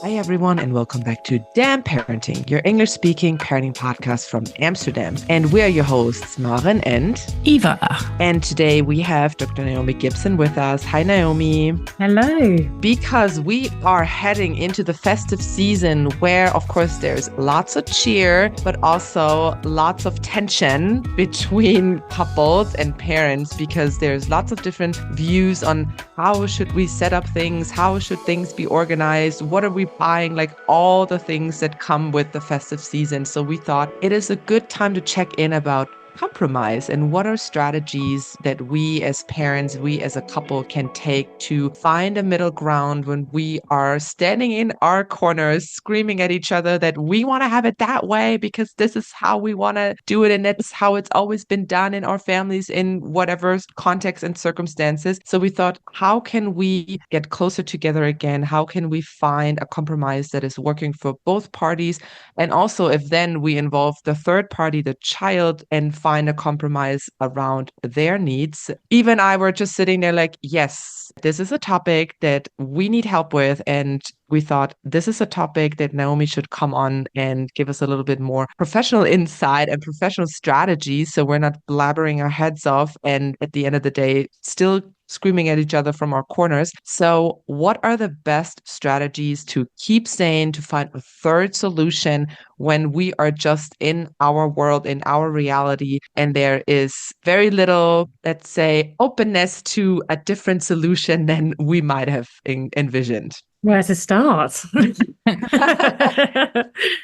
Hi, everyone, and welcome back to Damn Parenting, your English speaking parenting podcast from Amsterdam. And we are your hosts, Maren and Eva. And today we have Dr. Naomi Gibson with us. Hi, Naomi. Hello. Because we are heading into the festive season where, of course, there's lots of cheer, but also lots of tension between couples and parents because there's lots of different views on how should we set up things, how should things be organized, what are we buying, like all the things that come with the festive season. So we thought it is a good time to check in about compromise and what are strategies that we as parents, we as a couple can take to find a middle ground when we are standing in our corners screaming at each other that we want to have it that way because this is how we want to do it and that's how it's always been done in our families in whatever context and circumstances. So we thought, how can we get closer together again? How can we find a compromise that is working for both parties? And also if then we involve the third party, the child, and find a compromise around their needs. Eva and I were just sitting there like, yes, this is a topic that we need help with. And we thought this is a topic that Naomi should come on and give us a little bit more professional insight and professional strategies. So we're not blabbering our heads off and at the end of the day, still screaming at each other from our corners. So what are the best strategies to keep sane, to find a third solution when we are just in our world, in our reality, and there is very little, let's say, openness to a different solution than we might have envisioned? Where to start?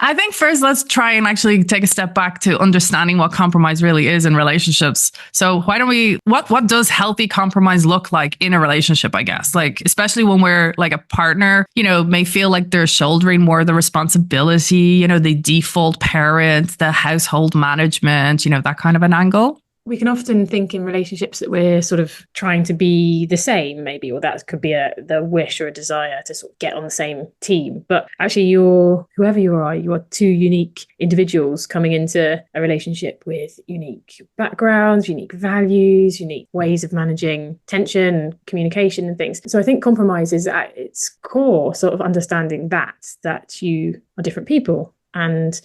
I think first let's try and actually take a step back to understanding what compromise really is in relationships. So why don't we, what does healthy compromise look like in a relationship, I guess? Like, especially when we're like a partner, may feel like they're shouldering more of the responsibility, the default parent, the household management, that kind of an angle. We can often think in relationships that we're sort of trying to be the same, maybe, or that could be the wish or a desire to sort of get on the same team. But actually, whoever you are two unique individuals coming into a relationship with unique backgrounds, unique values, unique ways of managing tension, communication and things. So I think compromise is at its core sort of understanding that you are different people, and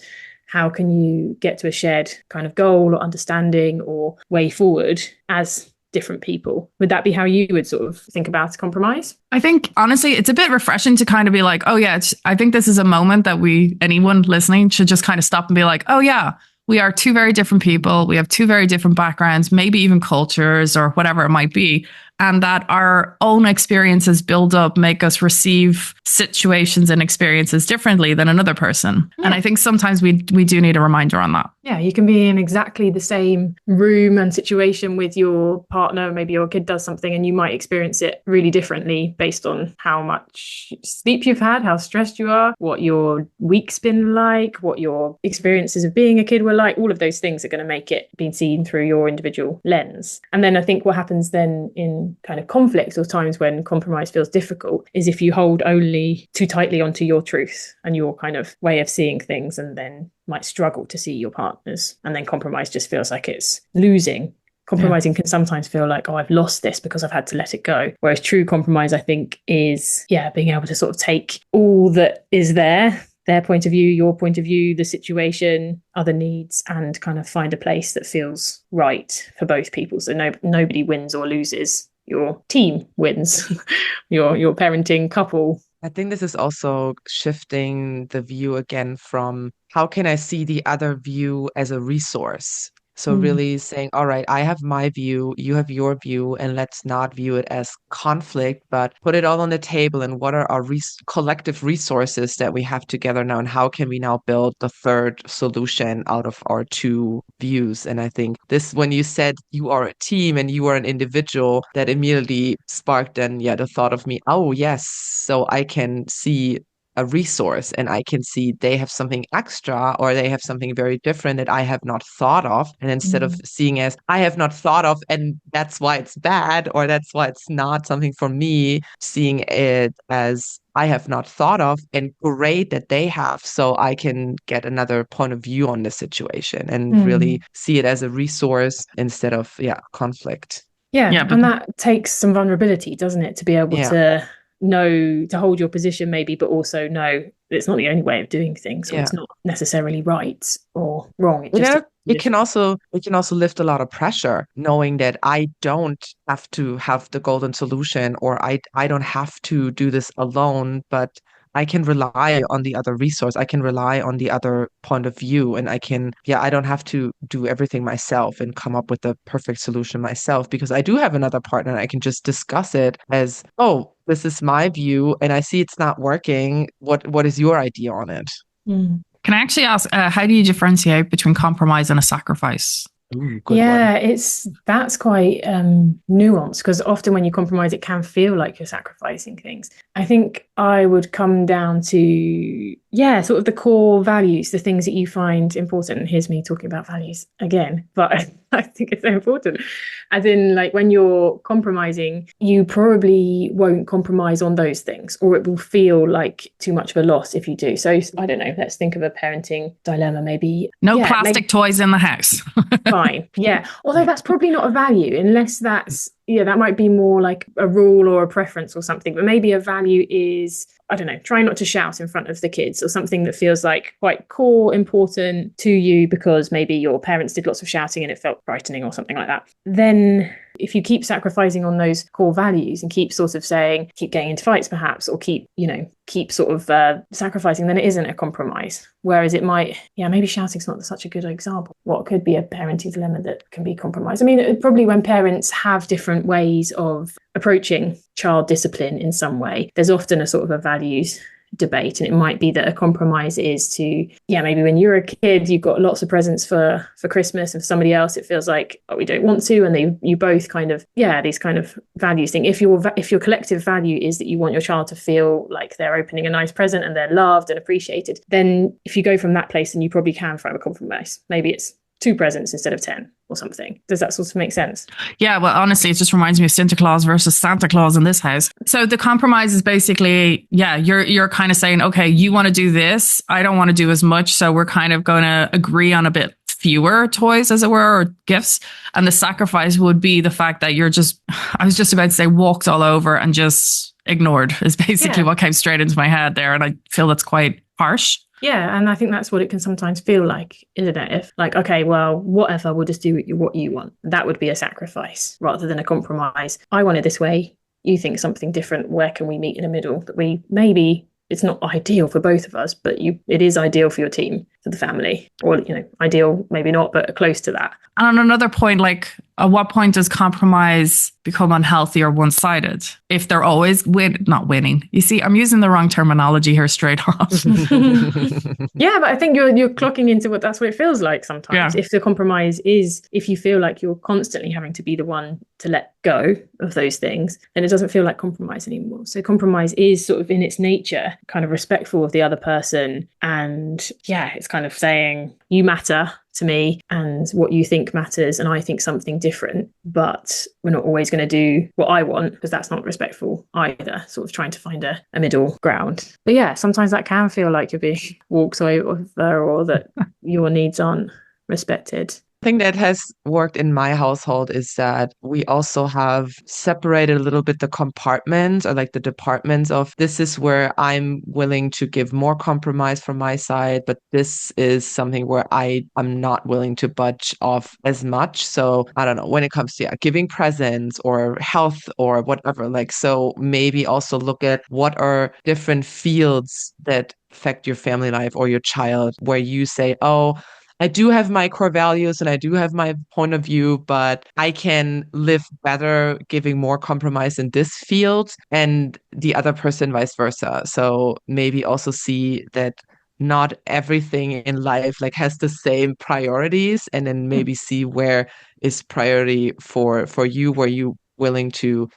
how can you get to a shared kind of goal or understanding or way forward as different people? Would that be how you would sort of think about compromise? I think, honestly, it's a bit refreshing to kind of be like, oh yeah, I think this is a moment that anyone listening should just kind of stop and be like, oh yeah, we are two very different people. We have two very different backgrounds, maybe even cultures or whatever it might be. And that our own experiences build up, make us receive situations and experiences differently than another person. Yeah. And I think sometimes we do need a reminder on that. Yeah, you can be in exactly the same room and situation with your partner. Maybe your kid does something and you might experience it really differently based on how much sleep you've had, how stressed you are, what your week's been like, what your experiences of being a kid were like. All of those things are going to make it being seen through your individual lens. And then I think what happens then in kind of conflicts or times when compromise feels difficult is if you hold only too tightly onto your truth and your kind of way of seeing things, and then might struggle to see your partners. And then compromise just feels like it's losing. Compromising can sometimes feel like, oh, I've lost this because I've had to let it go. Whereas true compromise, I think, is, being able to sort of take all that is there, their point of view, your point of view, the situation, other needs, and kind of find a place that feels right for both people. So nobody wins or loses. Your team wins, your parenting couple. I think this is also shifting the view again from how can I see the other view as a resource? So really saying, all right, I have my view, you have your view, and let's not view it as conflict, but put it all on the table. And what are our collective resources that we have together now? And how can we now build the third solution out of our two views? And I think this, when you said you are a team and you are an individual, that immediately sparked then, the thought of me, oh, yes, so I can see a resource and I can see they have something extra or they have something very different that I have not thought of. And instead of seeing as I have not thought of and that's why it's bad or that's why it's not something for me, seeing it as I have not thought of and great that they have, so I can get another point of view on the situation and really see it as a resource instead of conflict. And that takes some vulnerability, doesn't it, to be able to know to hold your position maybe, but also know it's not the only way of doing things, or it's not necessarily right or wrong. It can also lift a lot of pressure knowing that I don't have to have the golden solution, or I don't have to do this alone, but I can rely on the other resource. I can rely on the other point of view, and I don't have to do everything myself and come up with the perfect solution myself, because I do have another partner and I can just discuss it as, oh, this is my view and I see it's not working. What is your idea on it? Mm. Can I actually ask, how do you differentiate between compromise and a sacrifice? Ooh, good one. That's quite nuanced, because often when you compromise, it can feel like you're sacrificing things. I think I would come down to, sort of the core values, the things that you find important. And here's me talking about values again, but I think it's so important. As in, like, when you're compromising, you probably won't compromise on those things, or it will feel like too much of a loss if you do. So I don't know, let's think of a parenting dilemma, maybe. No plastic toys in the house. Fine. Yeah. Although that's probably not a value, unless that's, that might be more like a rule or a preference or something. But maybe a value is, I don't know, try not to shout in front of the kids, or something that feels like quite core, important to you because maybe your parents did lots of shouting and it felt frightening or something like that. Then if you keep sacrificing on those core values and keep sort of saying, keep getting into fights perhaps, or keep sort of sacrificing, then it isn't a compromise. Whereas it might, maybe shouting's not such a good example. What could be a parenting dilemma that can be compromised? I mean, probably when parents have different ways of approaching child discipline in some way, there's often a sort of a values debate, and it might be that a compromise is to, maybe when you're a kid you've got lots of presents for Christmas, and for somebody else it feels like, oh, we don't want to, and you both kind of these kind of values thing. If your collective value is that you want your child to feel like they're opening a nice present and they're loved and appreciated, then if you go from that place, then you probably can find a compromise. Maybe it's 2 presents instead of 10 or something. Does that sort of make sense? Yeah, well, honestly, it just reminds me of Santa Claus versus Santa Claus in this house. So the compromise is basically, you're kind of saying, okay, you want to do this, I don't want to do as much, so we're kind of going to agree on a bit fewer toys, as it were, or gifts. And the sacrifice would be the fact that you're just, I was just about to say, walked all over and just ignored, is basically what came straight into my head there. And I feel that's quite harsh. Yeah, and I think that's what it can sometimes feel like, isn't it? If like, okay, well, whatever, we'll just do what you want. That would be a sacrifice rather than a compromise. I want it this way. You think something different. Where can we meet in the middle? That we maybe it's not ideal for both of us, but it is ideal for your team, for the family, or ideal maybe not, but close to that. And on another point, like, at what point does compromise become unhealthy or one-sided? If they're always not winning. You see, I'm using the wrong terminology here straight off. Yeah, but I think you're clocking into that's what it feels like sometimes. Yeah. If the compromise is, if you feel like you're constantly having to be the one to let go of those things, then it doesn't feel like compromise anymore. So compromise is sort of in its nature kind of respectful of the other person. And it's kind of saying, you matter to me and what you think matters, and I think something different, but we're not always going to do what I want, because that's not respectful either. Sort of trying to find a middle ground. But sometimes that can feel like you're being walked over, or that your needs aren't respected. Thing that has worked in my household is that we also have separated a little bit the compartments, or like the departments of, this is where I'm willing to give more compromise from my side, but this is something where I'm not willing to budge off as much. So I don't know, when it comes to giving presents or health or whatever, like, so maybe also look at what are different fields that affect your family life or your child, where you say, oh, I do have my core values and I do have my point of view, but I can live better giving more compromise in this field, and the other person vice versa. So maybe also see that not everything in life like has the same priorities, and then maybe see where is priority for you, where you willing to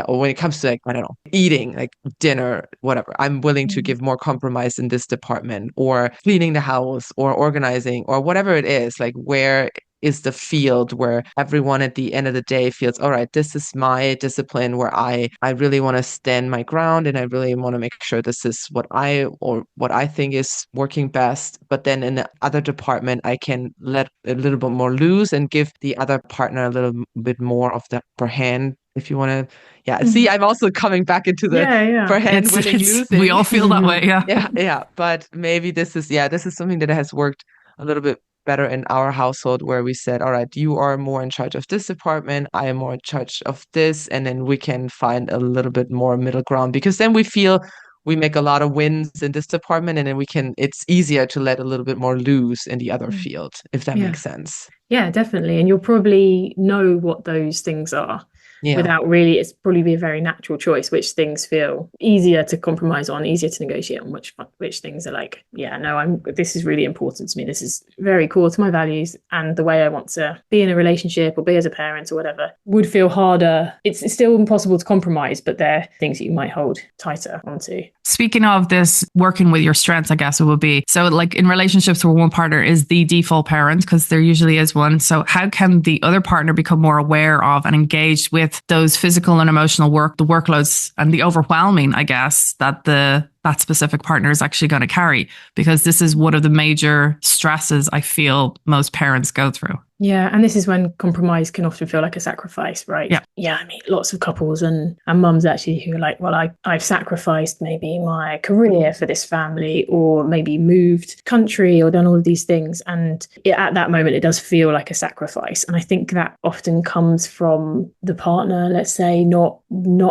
or when it comes to, like, I don't know, eating, like dinner, whatever, I'm willing to give more compromise in this department, or cleaning the house or organizing or whatever it is. Like, where is the field where everyone at the end of the day feels, all right, this is my discipline where I really want to stand my ground, and I really want to make sure this is what I think is working best. But then in the other department, I can let a little bit more loose and give the other partner a little bit more of the upper hand, if you want to, see, I'm also coming back into the for hand winning, losing. We all feel that way, yeah. But maybe this is something that has worked a little bit better in our household, where we said, all right, you are more in charge of this department, I am more in charge of this, and then we can find a little bit more middle ground, because then we feel we make a lot of wins in this department, and then it's easier to let a little bit more loose in the other field, if that makes sense. Yeah, definitely. And you'll probably know what those things are. Without really, it's probably be a very natural choice, which things feel easier to compromise on, easier to negotiate on, which things are like, this is really important to me. This is very core to my values and the way I want to be in a relationship or be as a parent or whatever would feel harder. It's still impossible to compromise, but they're things that you might hold tighter onto. Speaking of this, working with your strengths, I guess it would be. So like in relationships where one partner is the default parent, because there usually is one. So how can the other partner become more aware of and engaged with those physical and emotional the workloads and the overwhelming, I guess, that that specific partner is actually going to carry? Because this is one of the major stresses I feel most parents go through. Yeah, and this is when compromise can often feel like a sacrifice, right? Yeah, I mean, lots of couples and mums actually who are like, well, I've sacrificed maybe my career for this family, or maybe moved country, or done all of these things. And at that moment, it does feel like a sacrifice. And I think that often comes from the partner, let's say, not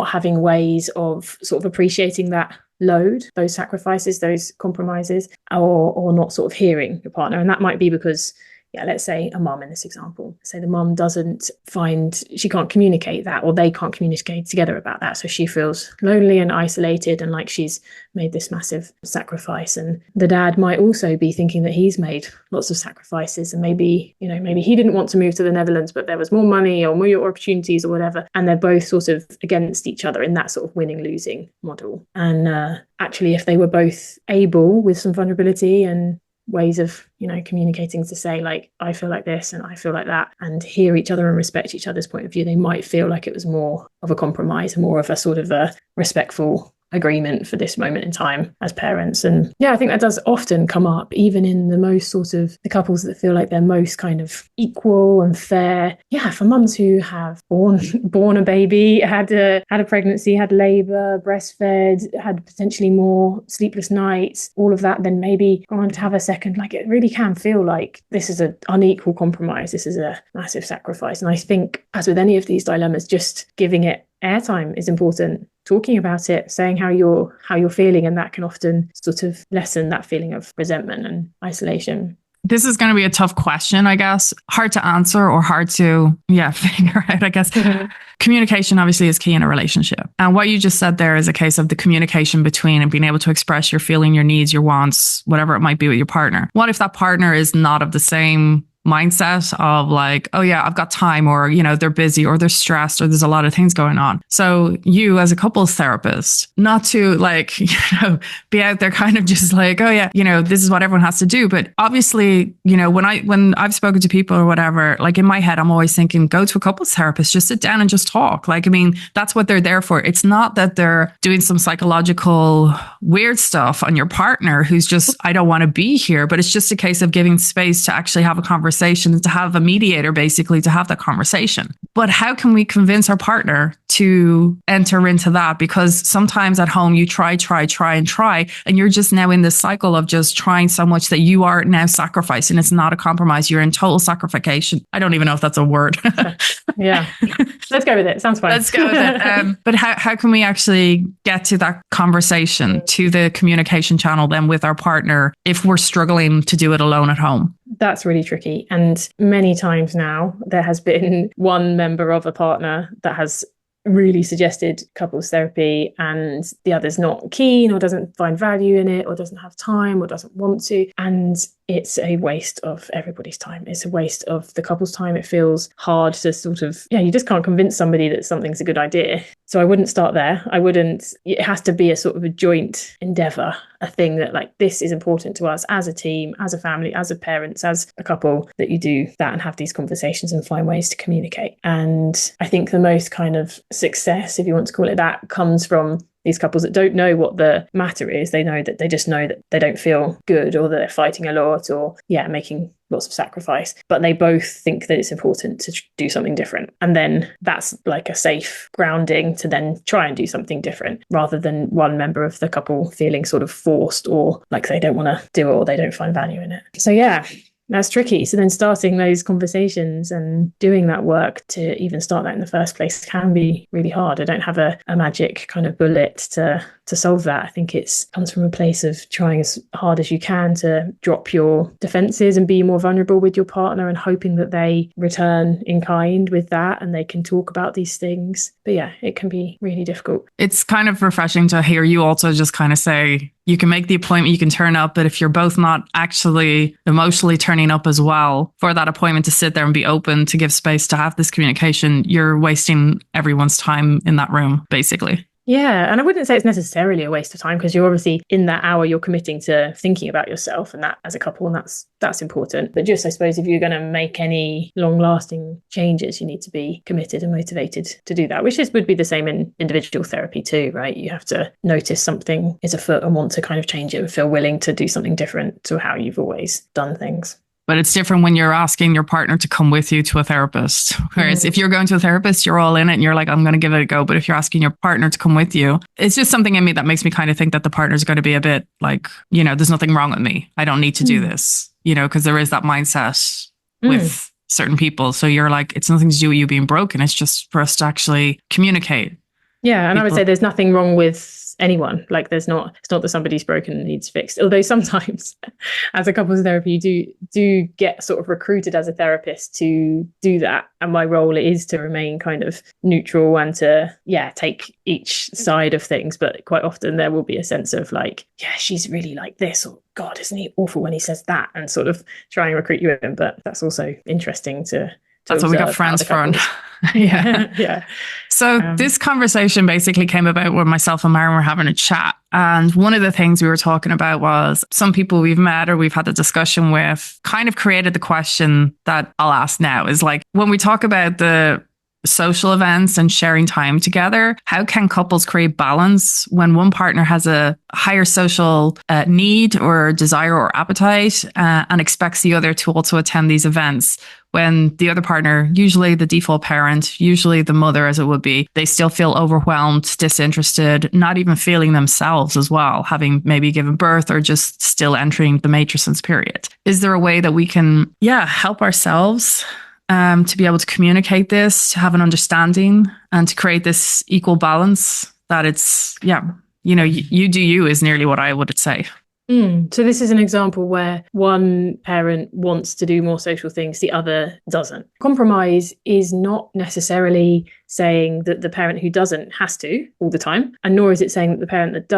having ways of sort of appreciating that load, those sacrifices, those compromises, or not sort of hearing the partner. And that might be because, let's say a mum in this example, say the mum she can't communicate that, or they can't communicate together about that. So she feels lonely and isolated and like she's made this massive sacrifice. And the dad might also be thinking that he's made lots of sacrifices, and maybe he didn't want to move to the Netherlands, but there was more money or more opportunities or whatever. And they're both sort of against each other in that sort of winning-losing model. And actually, if they were both able, with some vulnerability and ways of communicating to say, like, I feel like this and I feel like that, and hear each other and respect each other's point of view, they might feel like it was more of a compromise, more of a sort of a respectful agreement for this moment in time as parents. And I think that does often come up even in the most sort of the couples that feel like they're most kind of equal and fair. For mums who have born a baby, had a pregnancy, had labor, breastfed, had potentially more sleepless nights, all of that, then maybe gone on to have a second, like it really can feel like this is an unequal compromise, this is a massive sacrifice. And I think, as with any of these dilemmas, just giving it airtime is important, talking about it, saying how you're feeling, and that can often sort of lessen that feeling of resentment and isolation. This is going to be a tough question, I guess. Hard to answer or hard to figure out, I guess. Communication obviously is key in a relationship. And what you just said there is a case of the communication between and being able to express your feeling, your needs, your wants, whatever it might be with your partner. What if that partner is not of the same mindset of like, oh yeah, I've got time, or, they're busy, or they're stressed, or there's a lot of things going on. So you as a couples therapist, not to like, be out there kind of just like, oh yeah, this is what everyone has to do. But obviously, when I've spoken to people or whatever, like in my head, I'm always thinking, go to a couples therapist, just sit down and just talk. Like, I mean, that's what they're there for. It's not that they're doing some psychological weird stuff on your partner who's just, I don't want to be here, but it's just a case of giving space to actually have a conversation, to have a mediator, basically, to have that conversation. But how can we convince our partner to enter into that? Because sometimes at home you try, and you're just now in this cycle of just trying so much that you are now sacrificing. It's not a compromise. You're in total sacrification. I don't even know if that's a word. Let's go with it. Sounds fine. Let's go with it. But how can we actually get to that conversation, to the communication channel then with our partner, if we're struggling to do it alone at home? That's really tricky. And many times now, there has been one member of a partner that has really suggested couples therapy, and the other's not keen, or doesn't find value in it, or doesn't have time, or doesn't want to. And it's a waste of everybody's time. It's a waste of the couple's time. It feels hard to sort of, you just can't convince somebody that something's a good idea. So I wouldn't start there. It has to be a sort of a joint endeavor, a thing that like, this is important to us as a team, as a family, as a parents, as a couple, that you do that and have these conversations and find ways to communicate. And I think the most kind of success, if you want to call it that, comes from these couples that don't know what the matter is. They just know that they don't feel good, or they're fighting a lot, or making lots of sacrifice, but they both think that it's important to do something different. And then that's like a safe grounding to then try and do something different, rather than one member of the couple feeling sort of forced, or like they don't want to do it, or they don't find value in it. So that's tricky. So then starting those conversations and doing that work to even start that in the first place can be really hard. I don't have a magic kind of bullet to solve that. I think it comes from a place of trying as hard as you can to drop your defenses and be more vulnerable with your partner, and hoping that they return in kind with that and they can talk about these things. But yeah, it can be really difficult. It's kind of refreshing to hear you also just kind of say, you can make the appointment, you can turn up, but if you're both not actually emotionally turning up as well for that appointment to sit there and be open, to give space to have this communication, you're wasting everyone's time in that room, basically. Yeah, and I wouldn't say it's necessarily a waste of time, because you're obviously in that hour, you're committing to thinking about yourself and that as a couple, and that's important. But just, I suppose, if you're going to make any long-lasting changes, you need to be committed and motivated to do that, which would be the same in individual therapy too, right? You have to notice something is afoot and want to kind of change it and feel willing to do something different to how you've always done things. But it's different when you're asking your partner to come with you to a therapist. Whereas if you're going to a therapist, you're all in it and you're like, I'm going to give it a go. But if you're asking your partner to come with you, it's just something in me that makes me kind of think that the partner's going to be a bit like, there's nothing wrong with me. I don't need to do this, because there is that mindset with certain people. So you're like, it's nothing to do with you being broken. It's just for us to actually communicate. Yeah. And I would say there's nothing wrong with anyone. Like it's not that somebody's broken and needs fixed. Although sometimes as a couples therapy, you do get sort of recruited as a therapist to do that. And my role is to remain kind of neutral and to, take each side of things. But quite often there will be a sense of like, she's really like this, or God, isn't he awful when he says that, and sort of try and recruit you in. But that's also interesting to that's what we got friends for. Yeah. So this conversation basically came about when myself and Maren were having a chat. And one of the things we were talking about was some people we've met or we've had a discussion with kind of created the question that I'll ask now, is like, when we talk about the social events and sharing time together, how can couples create balance when one partner has a higher social need or desire or appetite and expects the other to also attend these events, when the other partner, usually the default parent, usually the mother as it would be, they still feel overwhelmed, disinterested, not even feeling themselves as well, having maybe given birth or just still entering the matrescence period? Is there a way that we can help ourselves to be able to communicate this, to have an understanding, and to create this equal balance that it's, you do you is nearly what I would say. So this is an example where one parent wants to do more social things, the other doesn't. Compromise is not necessarily saying that the parent who doesn't has to all the time, and nor is it saying that the parent that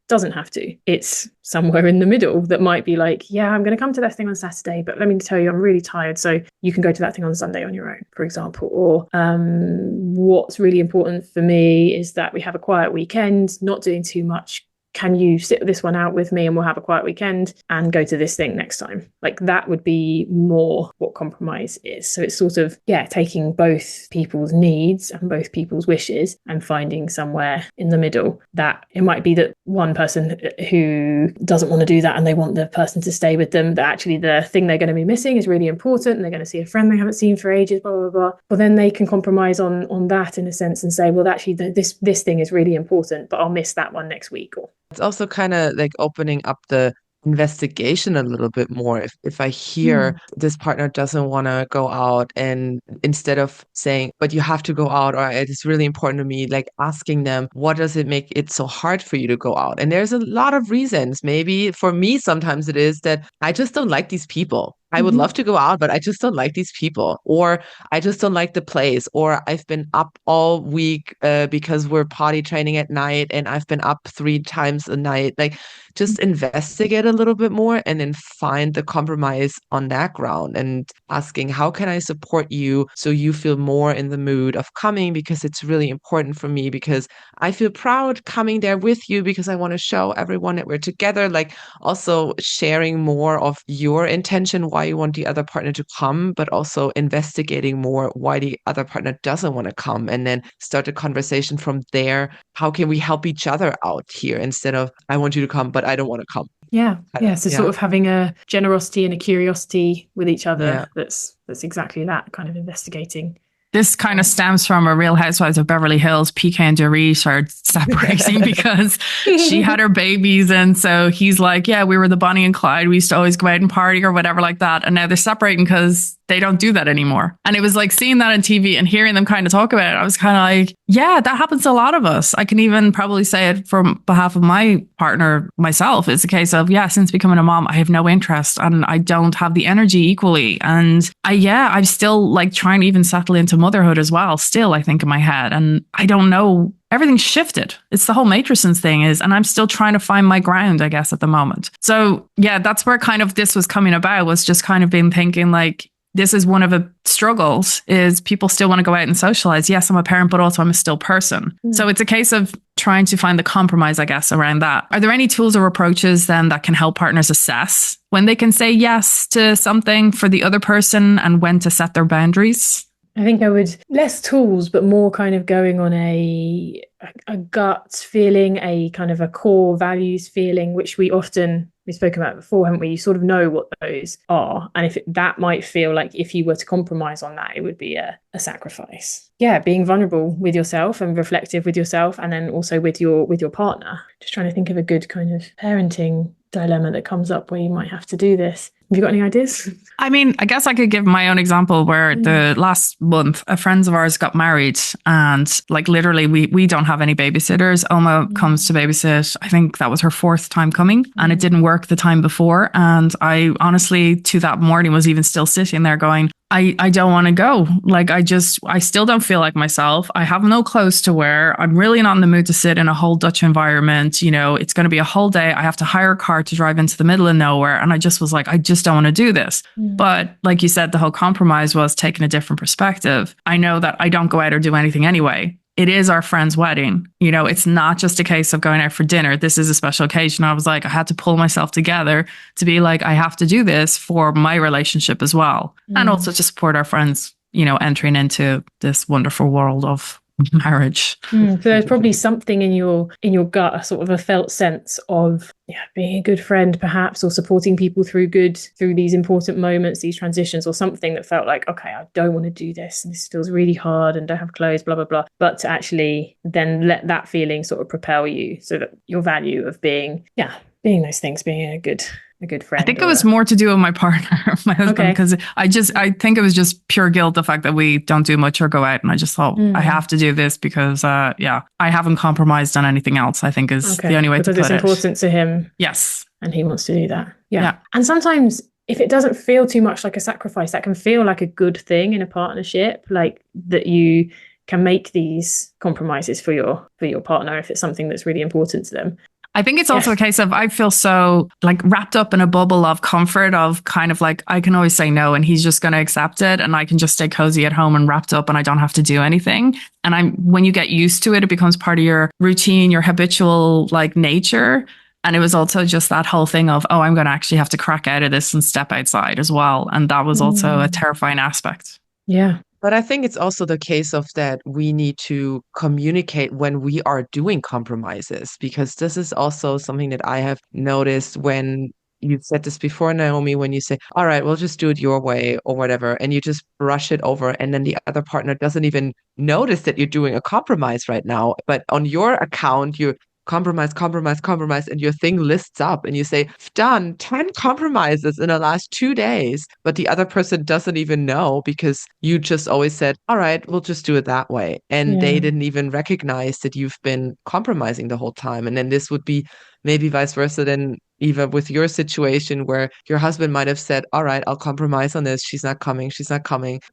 doesn't have to. It's somewhere in the middle that might be like, I'm going to come to that thing on Saturday, but let me tell you, I'm really tired, so you can go to that thing on Sunday on your own, for example. Or what's really important for me is that we have a quiet weekend, not doing too much. Can you sit this one out with me and we'll have a quiet weekend and go to this thing next time? Like that would be more what compromise is. So it's sort of, taking both people's needs and both people's wishes and finding somewhere in the middle. That it might be that one person who doesn't want to do that and they want the person to stay with them, that actually the thing they're going to be missing is really important and they're going to see a friend they haven't seen for ages, blah, blah, blah. Well, then they can compromise on that in a sense and say, well, actually this thing is really important, but I'll miss that one next week. Or it's also kind of like opening up the investigation a little bit more. If I hear this partner doesn't want to go out, and instead of saying, but you have to go out, or it is really important to me, like asking them, what does it make it so hard for you to go out? And there's a lot of reasons. Maybe for me, sometimes it is that I just don't like these people. I would love to go out, but I just don't like these people, or I just don't like the place, or I've been up all week because we're potty training at night and I've been up 3 times a night. Like just investigate a little bit more and then find the compromise on that ground and asking, how can I support you so you feel more in the mood of coming, because it's really important for me, because I feel proud coming there with you, because I want to show everyone that we're together. Like also sharing more of your intention. why you want the other partner to come, but also investigating more why the other partner doesn't want to come, and then start a conversation from there. How can we help each other out here instead of, I want you to come, but I don't want to come. Yeah. Yeah. So sort of having a generosity and a curiosity with each other. Yeah. That's exactly that, kind of investigating. This kind of stems from a Real Housewives of Beverly Hills. PK and Dorit are separating because she had her babies. And so he's like, yeah, we were the Bonnie and Clyde. We used to always go out and party or whatever like that. And now they're separating because they don't do that anymore. And it was like seeing that on TV and hearing them kind of talk about it. I was kind of like, yeah, that happens to a lot of us. I can even probably say it from behalf of my partner, myself. It's a case of, yeah, since becoming a mom, I have no interest and I don't have the energy equally. And I'm still like trying to even settle into motherhood as well. Still, I think in my head. And I don't know. Everything's shifted. It's the whole matrixing thing and I'm still trying to find my ground, I guess, at the moment. So yeah, that's where kind of this was coming about, was just kind of been thinking like, this is one of the struggles, is people still want to go out and socialize. Yes, I'm a parent, but also I'm a still person. So it's a case of trying to find the compromise, I guess, around that. Are there any tools or approaches then that can help partners assess when they can say yes to something for the other person and when to set their boundaries? I think I would, less tools, but more kind of going on a gut feeling, a kind of a core values feeling, which we've spoken about before, haven't we? You sort of know what those are. And if that might feel like if you were to compromise on that, it would be a sacrifice. Yeah, being vulnerable with yourself and reflective with yourself, and then also with your partner. Just trying to think of a good kind of parenting dilemma that comes up where you might have to do this. Have you got any ideas? I mean, I guess I could give my own example where the last month, a friend of ours got married and like literally we don't have any babysitters. Oma comes to babysit. I think that was her fourth time coming and it didn't work the time before. And I honestly, to that morning, was even still sitting there going, I don't want to go. Like, I still don't feel like myself. I have no clothes to wear. I'm really not in the mood to sit in a whole Dutch environment. You know, it's going to be a whole day. I have to hire a car to drive into the middle of nowhere. And I just was like, I just don't want to do this. But like you said, the whole compromise was taking a different perspective. I know that I don't go out or do anything anyway. It is our friend's wedding. You know, it's not just a case of going out for dinner. This is a special occasion. I was like, I had to pull myself together to be like, I have to do this for my relationship as well. And also to support our friends, you know, entering into this wonderful world of marriage. So there's probably something in your gut, a sort of a felt sense of being a good friend perhaps, or supporting people through these important moments, these transitions, or something that felt like, okay, I don't want to do this and this feels really hard and don't have clothes, blah blah blah, but to actually then let that feeling sort of propel you, so that your value of being those things, being a good friend. I think it was more to do with my partner, my husband, because I think it was just pure guilt, the fact that we don't do much or go out. And I just thought I have to do this because, I haven't compromised on anything else, I think is the only way to put it. Because it's important to him. Yes. And he wants to do that. Yeah. And sometimes if it doesn't feel too much like a sacrifice, that can feel like a good thing in a partnership, like that you can make these compromises for your partner if it's something that's really important to them. I think it's also a case of, I feel so like wrapped up in a bubble of comfort of kind of like, I can always say no and he's just going to accept it. And I can just stay cozy at home and wrapped up and I don't have to do anything. And when you get used to it, it becomes part of your routine, your habitual like nature. And it was also just that whole thing of, I'm going to actually have to crack out of this and step outside as well. And that was also a terrifying aspect. Yeah. But I think it's also the case of that we need to communicate when we are doing compromises, because this is also something that I have noticed when you've said this before, Naomi, when you say, all right, we'll just do it your way or whatever, and you just brush it over. And then the other partner doesn't even notice that you're doing a compromise right now. But on your account, you're compromise, and your thing lists up and you say, I've done 10 compromises in the last 2 days, but the other person doesn't even know because you just always said, all right, we'll just do it that way. And they didn't even recognize that you've been compromising the whole time. And then this would be maybe vice versa then, Eva, with your situation where your husband might have said, all right, I'll compromise on this. She's not coming.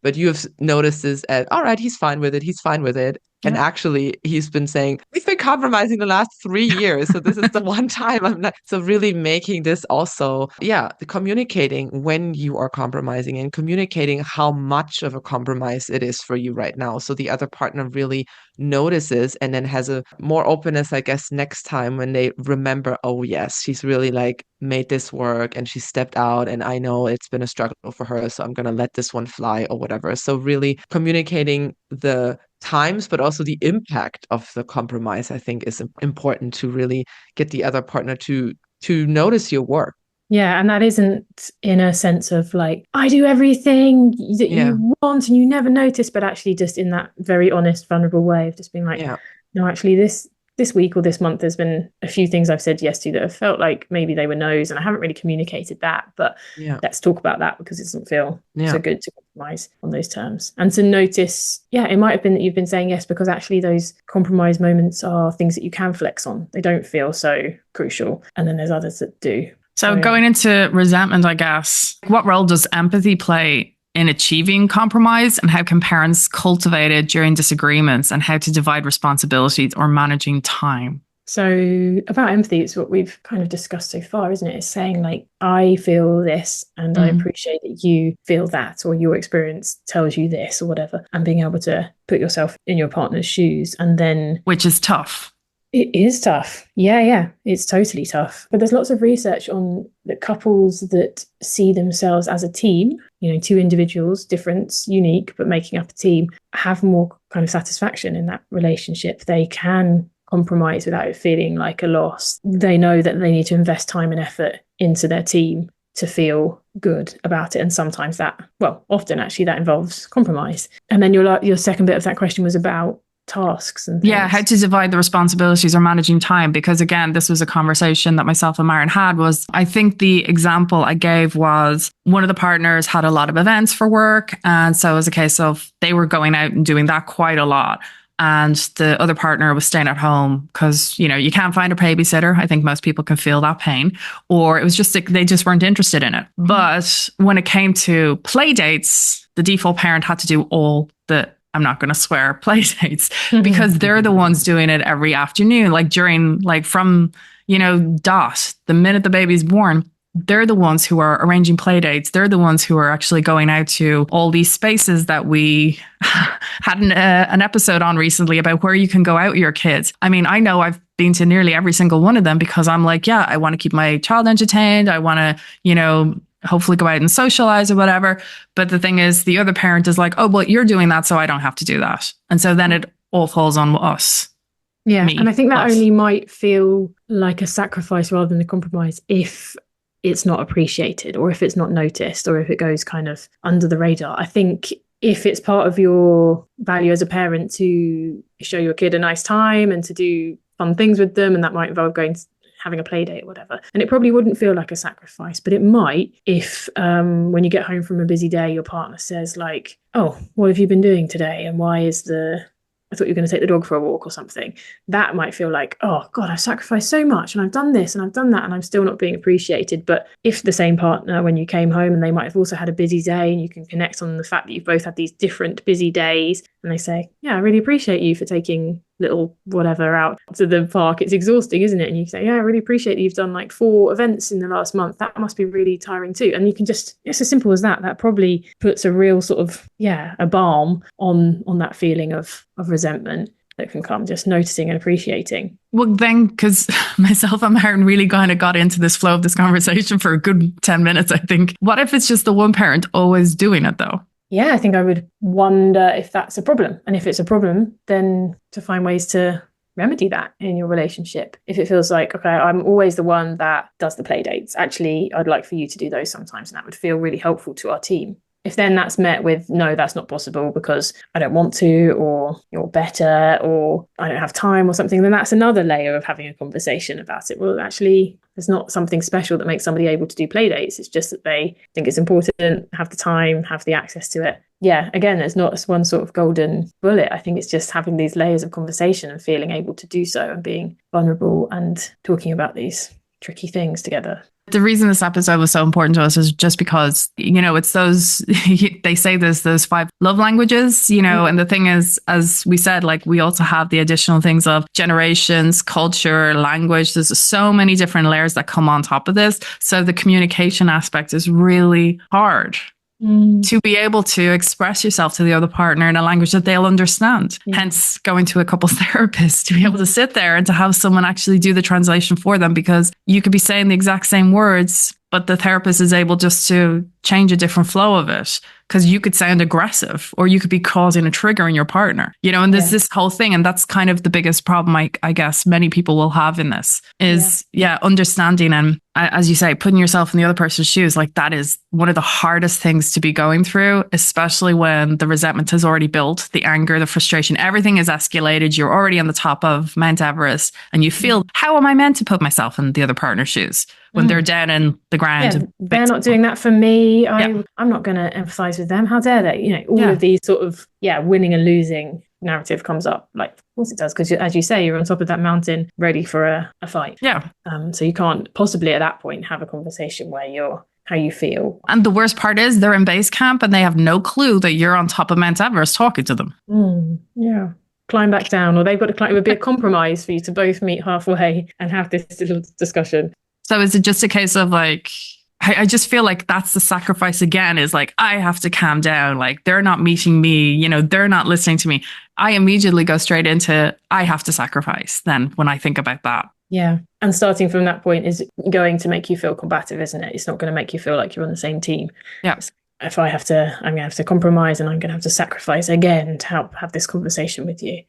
But you have noticed this as, all right, he's fine with it. And actually, he's been saying, we've been compromising the last 3 years. So this is the one time I'm not. So really making this also, the communicating when you are compromising and communicating how much of a compromise it is for you right now. So the other partner really notices and then has a more openness, I guess, next time when they remember, oh, yes, she's really like made this work and she stepped out, and I know it's been a struggle for her, so I'm going to let this one fly or whatever. So really communicating the times, but also the impact of the compromise, I think is important to really get the other partner to notice your work. Yeah, and that isn't in a sense of like, I do everything that you want and you never notice, but actually just in that very honest, vulnerable way of just being like, no, actually this week or this month, there's been a few things I've said yes to that have felt like maybe they were no's, and I haven't really communicated that, but let's talk about that because it doesn't feel so good to compromise on those terms. And to notice, it might have been that you've been saying yes because actually those compromise moments are things that you can flex on. They don't feel so crucial. And then there's others that do. So going into resentment, I guess, what role does empathy play in achieving compromise, and how can parents cultivate it during disagreements, and how to divide responsibilities or managing time? So about empathy, it's what we've kind of discussed so far, isn't it? It's saying like, I feel this and I appreciate that you feel that, or your experience tells you this or whatever, and being able to put yourself in your partner's shoes. And then, which is tough. It is tough. Yeah, it's totally tough. But there's lots of research on the couples that see themselves as a team, two individuals, different, unique, but making up a team, have more kind of satisfaction in that relationship. They can compromise without it feeling like a loss. They know that they need to invest time and effort into their team to feel good about it. And sometimes often actually that involves compromise. And then your second bit of that question was about tasks and things. How to divide the responsibilities or managing time, because again, this was a conversation that myself and Maren had. Was I think the example I gave was one of the partners had a lot of events for work, and so it was a case of they were going out and doing that quite a lot, and the other partner was staying at home because you can't find a babysitter. I think most people can feel that pain, or it was just they just weren't interested in it. But when it came to play dates, the default parent had to do all the, I'm not going to swear, play dates, because they're the ones doing it every afternoon, from, the minute the baby's born, they're the ones who are arranging play dates. They're the ones who are actually going out to all these spaces that we had an episode on recently about where you can go out with your kids. I mean, I know I've been to nearly every single one of them because I'm like, I want to keep my child entertained. I want to, hopefully go out and socialize or whatever. But the thing is, the other parent is like, oh, well, you're doing that, so I don't have to do that. And so then it all falls on us. Yeah. And I think that only might feel like a sacrifice rather than a compromise if it's not appreciated, or if it's not noticed, or if it goes kind of under the radar. I think if it's part of your value as a parent to show your kid a nice time and to do fun things with them, and that might involve having a play date or whatever. And it probably wouldn't feel like a sacrifice, but it might if when you get home from a busy day, your partner says like, oh, what have you been doing today? And I thought you were going to take the dog for a walk or something. That might feel like, oh God, I've sacrificed so much and I've done this and I've done that and I'm still not being appreciated. But if the same partner, when you came home, and they might have also had a busy day, and you can connect on the fact that you've both had these different busy days, and they say, I really appreciate you for taking little whatever out to the park. It's exhausting, isn't it? And you say, I really appreciate that you've done like 4 events in the last month. That must be really tiring too. And you can just, it's as simple as that. That probably puts a real sort of, a balm on that feeling of resentment that can come, just noticing and appreciating. Well, then, because myself and Maren really kind of got into this flow of this conversation for a good 10 minutes, I think. What if it's just the one parent always doing it though? Yeah, I think I would wonder if that's a problem. And if it's a problem, then to find ways to remedy that in your relationship. If it feels like, okay, I'm always the one that does the play dates. Actually, I'd like for you to do those sometimes. And that would feel really helpful to our team. If then that's met with, no, that's not possible because I don't want to, or you're better, or I don't have time or something, then that's another layer of having a conversation about it. Well, actually, there's not something special that makes somebody able to do play dates. It's just that they think it's important, have the time, have the access to it. Yeah, again, there's not one sort of golden bullet. I think it's just having these layers of conversation and feeling able to do so and being vulnerable and talking about these tricky things together. The reason this episode was so important to us is just because, it's those, they say there's those 5 love languages, and the thing is, as we said, like we also have the additional things of generations, culture, language. There's so many different layers that come on top of this. So the communication aspect is really hard. to be able to express yourself to the other partner in a language that they'll understand. Hence going to a couples therapist to be able to sit there and to have someone actually do the translation for them, because you could be saying the exact same words, but the therapist is able just to change a different flow of it, because you could sound aggressive or you could be causing a trigger in your partner, and there's this whole thing. And that's kind of the biggest problem I guess many people will have in this is understanding. And as you say, putting yourself in the other person's shoes, like that is one of the hardest things to be going through, especially when the resentment has already built, the anger, the frustration, everything is escalated. You're already on the top of Mount Everest and you feel, how am I meant to put myself in the other partner's shoes when they're down in the ground? Yeah, they're not doing that for me. I'm not going to empathize with them. How dare they? All of these sort of, winning and losing narrative comes up. Like, of course it does, because as you say, you're on top of that mountain ready for a fight. Yeah. So you can't possibly at that point have a conversation where how you feel. And the worst part is they're in base camp and they have no clue that you're on top of Mount Everest talking to them. Yeah. Climb back down, or they've got to climb. It would be a compromise for you to both meet halfway and have this little discussion. So is it just a case of like, I just feel like that's the sacrifice again, is like, I have to calm down. Like, they're not meeting me, they're not listening to me. I immediately go straight into, I have to sacrifice then when I think about that. Yeah. And starting from that point is going to make you feel combative, isn't it? It's not going to make you feel like you're on the same team. Yeah. If I'm going to have to compromise and I'm going to have to sacrifice again to help have this conversation with you.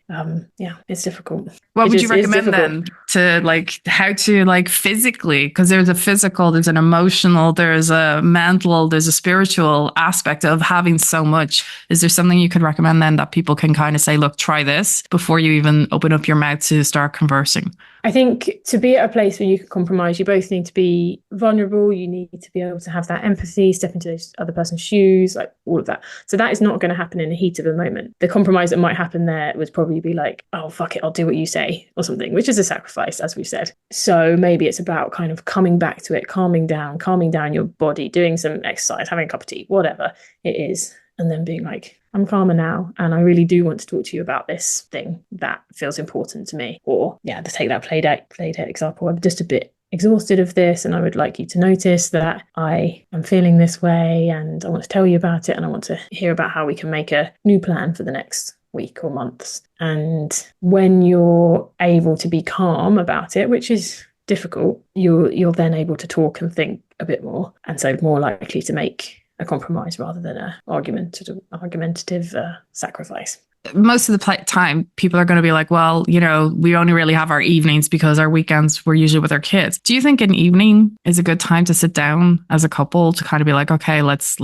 It's difficult. What would you recommend then to how to physically, because there's a physical, there's an emotional, there's a mental, there's a spiritual aspect of having so much. Is there something you could recommend then that people can kind of say, look, try this before you even open up your mouth to start conversing? I think to be at a place where you can compromise, you both need to be vulnerable. You need to be able to have that empathy, step into the other person's shoes, like all of that. So that is not going to happen in the heat of the moment. The compromise that might happen there would probably be like, oh, fuck it, I'll do what you say or something, which is a sacrifice, as we've said. So maybe it's about kind of coming back to it, calming down your body, doing some exercise, having a cup of tea, whatever it is. And then being like, I'm calmer now, and I really do want to talk to you about this thing that feels important to me. Or, to take that play date example, I'm just a bit exhausted of this, and I would like you to notice that I am feeling this way, and I want to tell you about it, and I want to hear about how we can make a new plan for the next week or months. And when you're able to be calm about it, which is difficult, you're then able to talk and think a bit more, and so more likely to make a compromise rather than an argumentative sacrifice. Most of the time, people are going to be like, well, we only really have our evenings because our weekends we're usually with our kids. Do you think an evening is a good time to sit down as a couple to kind of be like, okay, let's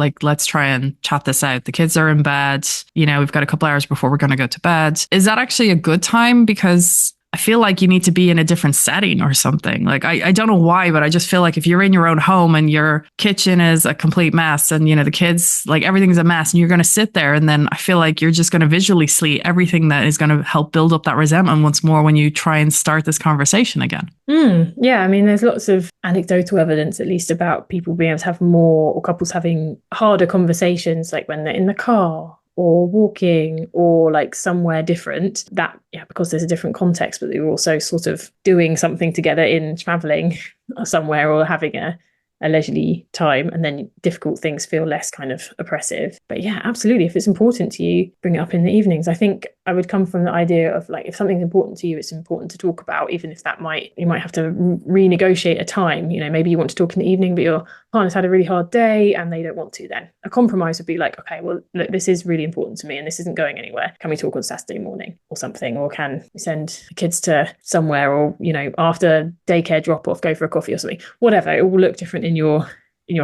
try and chat this out. The kids are in bed. We've got a couple hours before we're going to go to bed. Is that actually a good time? Because I feel like you need to be in a different setting or something. Like, I don't know why, but I just feel like if you're in your own home and your kitchen is a complete mess and, the kids, like everything's a mess, and you're going to sit there, and then I feel like you're just going to visually see everything that is going to help build up that resentment once more when you try and start this conversation again. Yeah. I mean, there's lots of anecdotal evidence, at least, about people being able to have more, or couples having harder conversations, like when they're in the car or walking or like somewhere different, that because there's a different context, but they're also sort of doing something together in traveling somewhere or having a leisurely time, and then difficult things feel less kind of oppressive. But yeah, absolutely, if it's important to you, bring it up in the evenings. I think I would come from the idea of like, if something's important to you, it's important to talk about, even if you might have to renegotiate a time. Maybe you want to talk in the evening, but your partner's had a really hard day and they don't want to. Then a compromise would be like, okay, well, look, this is really important to me and this isn't going anywhere. Can we talk on Saturday morning or something? Or can we send the kids to somewhere, or after daycare drop off, go for a coffee or something? Whatever, it will look different in your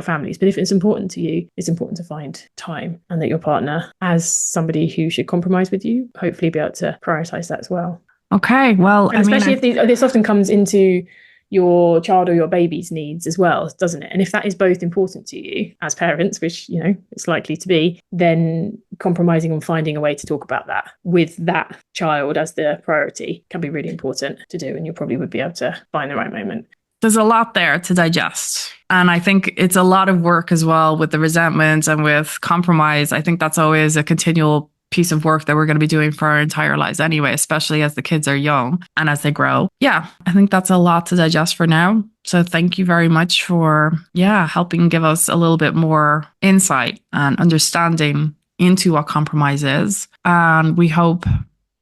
families. But if it's important to you, it's important to find time, and that your partner, as somebody who should compromise with you, hopefully be able to prioritize that as well. Okay, well, and especially if this often comes into your child or your baby's needs as well, doesn't it? And if that is both important to you as parents, which it's likely to be, then compromising on finding a way to talk about that with that child as the priority can be really important to do, and you probably would be able to find the right moment. There's a lot there to digest. And I think it's a lot of work as well with the resentment and with compromise. I think that's always a continual piece of work that we're going to be doing for our entire lives anyway, especially as the kids are young and as they grow. Yeah, I think that's a lot to digest for now. So thank you very much for, helping give us a little bit more insight and understanding into what compromise is. And we hope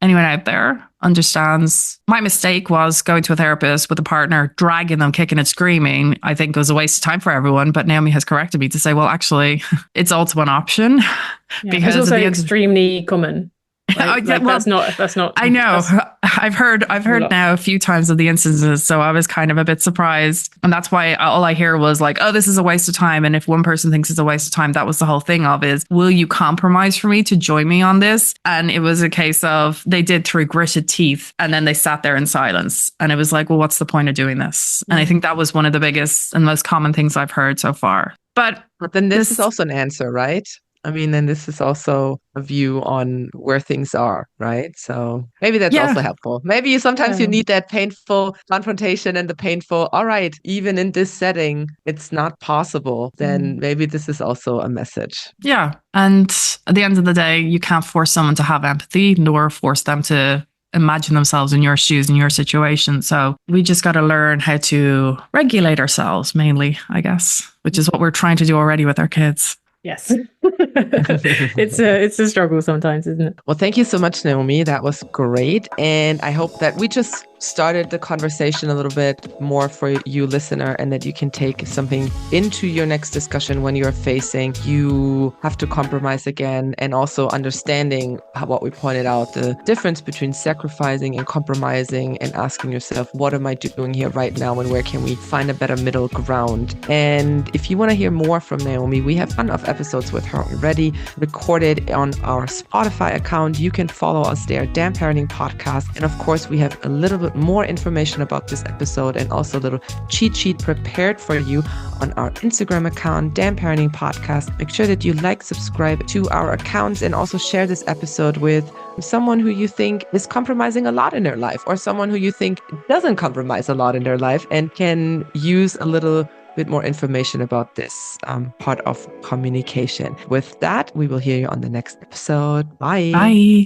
anyone out there understands my mistake was going to a therapist with a partner, dragging them, kicking and screaming. I think it was a waste of time for everyone. But Naomi has corrected me to say, well, actually, it's also an option. Because it's also extremely common. That's not. I know. I've heard now a few times of the instances, so I was kind of a bit surprised, and that's why all I hear was like, "Oh, this is a waste of time." And if one person thinks it's a waste of time, that was the whole thing of is, will you compromise for me to join me on this? And it was a case of they did through gritted teeth, and then they sat there in silence, and it was like, well, what's the point of doing this? And I think that was one of the biggest and most common things I've heard so far. But then this is also an answer, right? I mean, then this is also a view on where things are, right? So maybe that's also helpful. Maybe you need that painful confrontation and the painful, all right, even in this setting, it's not possible. Then maybe this is also a message. Yeah. And at the end of the day, you can't force someone to have empathy, nor force them to imagine themselves in your shoes, in your situation. So we just got to learn how to regulate ourselves mainly, I guess, which is what we're trying to do already with our kids. Yes. It's a struggle sometimes, isn't it? Well, thank you so much, Naomi. That was great. And I hope that we just started the conversation a little bit more for you, listener, and that you can take something into your next discussion when you're facing you have to compromise again, and also understanding what we pointed out, the difference between sacrificing and compromising, and asking yourself, what am I doing here right now, and where can we find a better middle ground? And if you want to hear more from Naomi, we have a ton of episodes with her already recorded on our Spotify account. You can follow us there, Damn Parenting Podcast. And of course, we have a little bit more information about this episode and also a little cheat sheet prepared for you on our Instagram account, Damn Parenting Podcast. Make sure that you like, subscribe to our accounts, and also share this episode with someone who you think is compromising a lot in their life, or someone who you think doesn't compromise a lot in their life and can use a little bit more information about this part of communication. With that, we will hear you on the next episode. Bye. Bye.